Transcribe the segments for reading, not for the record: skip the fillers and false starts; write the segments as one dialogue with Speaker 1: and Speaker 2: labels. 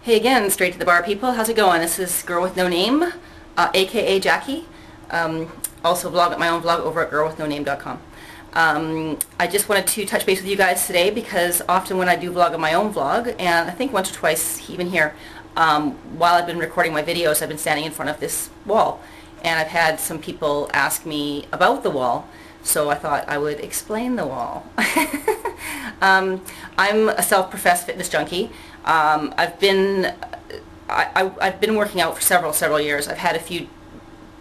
Speaker 1: Hey again, straight to the bar people. How's it going? This is Girl with No Name, aka Jackie. Also vlog at my own vlog over at girlwithnoname.com. I just wanted to touch base with you guys today because often when I do vlog on my own vlog, and I think once or twice even here, while I've been recording my videos, I've been standing in front of this wall. And I've had some people ask me about the wall, so I thought I would explain the wall. I'm a self-professed fitness junkie. I've been working out for several years. I've had a few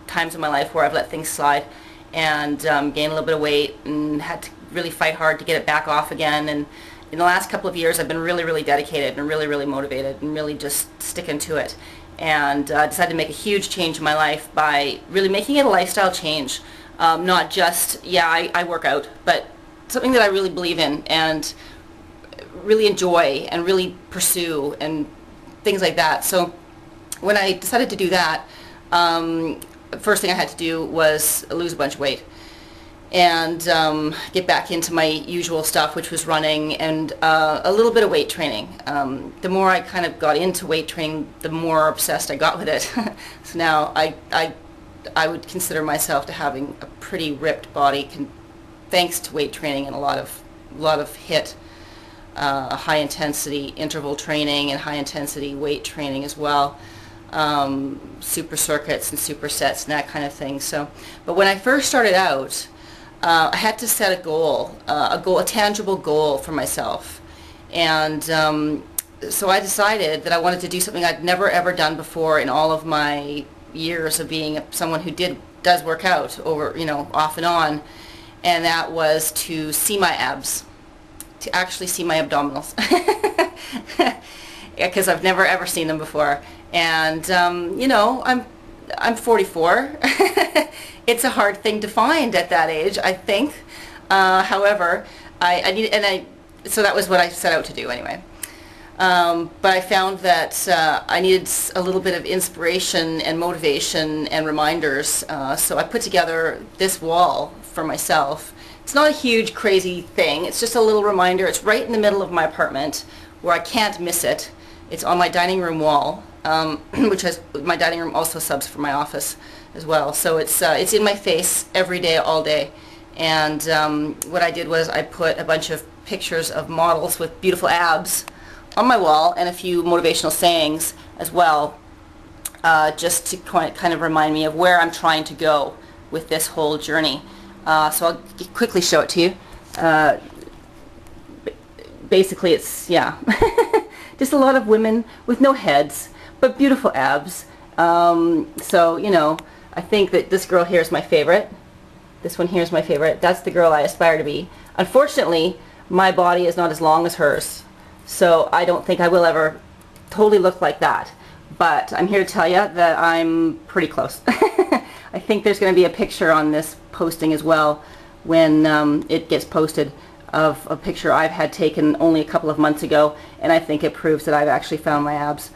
Speaker 1: times in my life where I've let things slide and gained a little bit of weight and had to really fight hard to get it back off again. And in the last couple of years, I've been really dedicated and really motivated and really just sticking to it. And decided to make a huge change in my life by really making it a lifestyle change. Not just, I work out, but something that I really believe in and really enjoy and really pursue and things like that. So when I decided to do that, the first thing I had to do was lose a bunch of weight and get back into my usual stuff, which was running and a little bit of weight training. The more I kind of got into weight training, the more obsessed I got with it. So now I would consider myself to having a pretty ripped body thanks to weight training and a lot of HIIT, high intensity interval training and high intensity weight training as well. Super circuits and supersets and that kind of thing. So, but when I first started out, I had to set a goal, a tangible goal for myself, and so I decided that I wanted to do something I'd never ever done before in all of my years of being someone who does work out over, off and on, and that was to see my abs, to actually see my abdominals, because I've never ever seen them before. And I'm 44. It's a hard thing to find at that age, I think. However, so that was what I set out to do anyway. But I found that I needed a little bit of inspiration and motivation and reminders. So I put together this wall for myself. It's not a huge, crazy thing. It's just a little reminder. It's right in the middle of my apartment where I can't miss it. It's on my dining room wall, which has my dining room also subs for my office as well. So it's in my face every day, all day. And what I did was I put a bunch of pictures of models with beautiful abs on my wall and a few motivational sayings as well, just to kind of remind me of where I'm trying to go with this whole journey. So I'll quickly show it to you. Basically, it's, just a lot of women with no heads, but beautiful abs. So, I think that this girl here is my favorite. This one here is my favorite. That's the girl I aspire to be. Unfortunately, my body is not as long as hers, so I don't think I will ever totally look like that. But I'm here to tell you that I'm pretty close. I think there's going to be a picture on this posting as well when it gets posted of a picture I've had taken only a couple of months ago, and I think it proves that I've actually found my abs.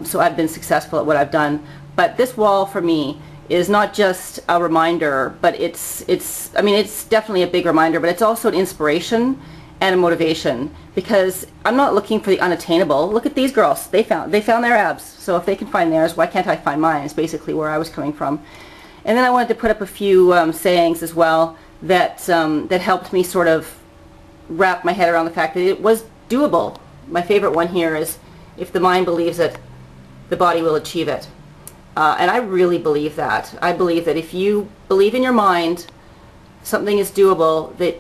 Speaker 1: So I've been successful at what I've done. But this wall for me is not just a reminder, but it's definitely a big reminder, but it's also an inspiration and a motivation, because I'm not looking for the unattainable. Look at these girls. They found their abs. So if they can find theirs, why can't I find mine? Is basically where I was coming from. And then I wanted to put up a few sayings as well that helped me sort of wrap my head around the fact that it was doable. My favorite one here is, if the mind believes it, the body will achieve it. And I really believe that. I believe that if you believe in your mind something is doable, that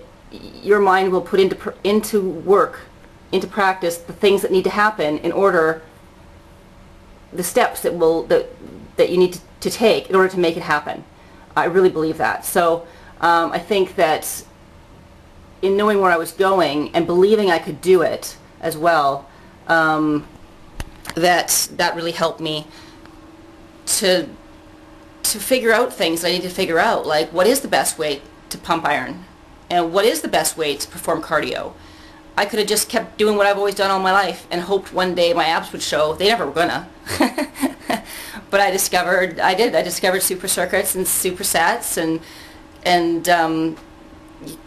Speaker 1: your mind will put into work, into practice, the things that need to happen in order, the steps that you need to take in order to make it happen. I really believe that. So I think that in knowing where I was going and believing I could do it as well, that really helped me to figure out things I need to figure out, like what is the best way to pump iron and what is the best way to perform cardio. I could have just kept doing what I've always done all my life and hoped one day my abs would show. They never were gonna. But I discovered super circuits and supersets and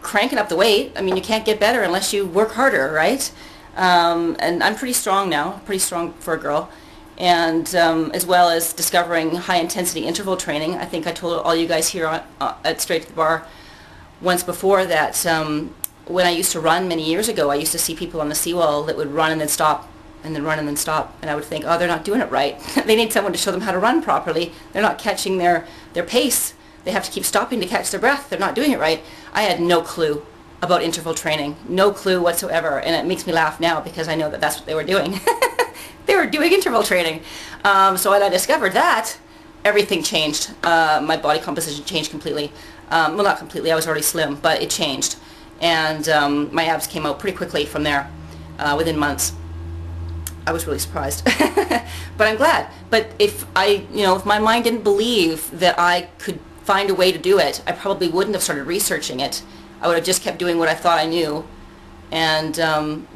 Speaker 1: cranking up the weight. I mean, you can't get better unless you work harder, right? And I'm pretty strong now, pretty strong for a girl. And as well as discovering high-intensity interval training. I think I told all you guys here at Straight to the Bar once before that when I used to run many years ago, I used to see people on the seawall that would run and then stop, and then run and then stop. And I would think, oh, they're not doing it right. They need someone to show them how to run properly. They're not catching their pace. They have to keep stopping to catch their breath. They're not doing it right. I had no clue about interval training. No clue whatsoever. And it makes me laugh now because I know that that's what they were doing. They were doing interval training. So when I discovered that, everything changed. My body composition changed completely. Well, not completely. I was already slim, but it changed. And my abs came out pretty quickly from there, within months. I was really surprised. But I'm glad. But if my mind didn't believe that I could find a way to do it, I probably wouldn't have started researching it. I would have just kept doing what I thought I knew and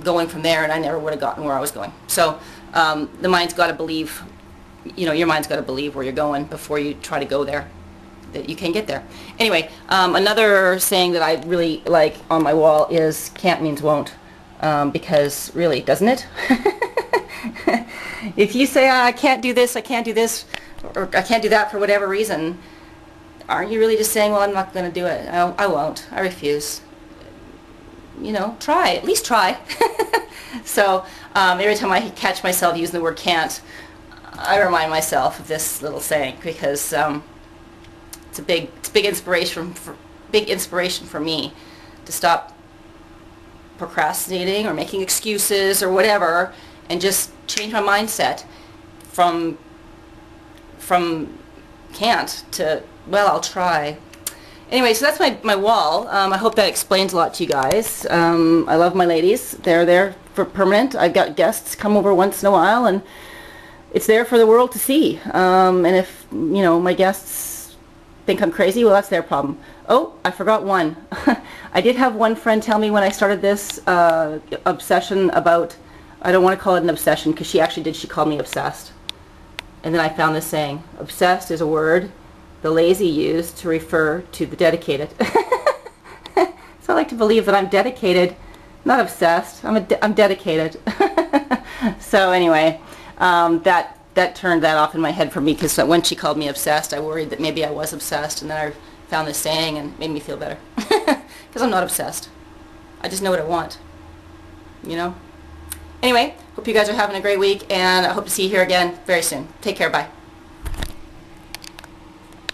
Speaker 1: going from there, and I never would have gotten where I was going. So the mind's got to believe, your mind's got to believe where you're going before you try to go there, that you can get there. Anyway, another saying that I really like on my wall is can't means won't, because really, doesn't it? If you say, I can't do this, or I can't do that for whatever reason, aren't you really just saying, well, I'm not going to do it. I won't. I refuse. Try. At least try. So every time I catch myself using the word can't, I remind myself of this little saying because it's a big inspiration for me to stop procrastinating or making excuses or whatever, and just change my mindset from can't to, well, I'll try. Anyway, so that's my wall. I hope that explains a lot to you guys. I love my ladies. They're there for permanent. I've got guests come over once in a while, and it's there for the world to see. And if, my guests think I'm crazy, well, that's their problem. Oh, I forgot one. I did have one friend tell me when I started this obsession about, I don't want to call it an obsession, because she called me obsessed. And then I found this saying, obsessed is a word the lazy use to refer to the dedicated. So I like to believe that I'm dedicated, not obsessed. I'm dedicated. So anyway, that turned that off in my head for me, because when she called me obsessed, I worried that maybe I was obsessed, and then I found this saying and it made me feel better. Because I'm not obsessed. I just know what I want. Anyway, hope you guys are having a great week, and I hope to see you here again very soon. Take care. Bye.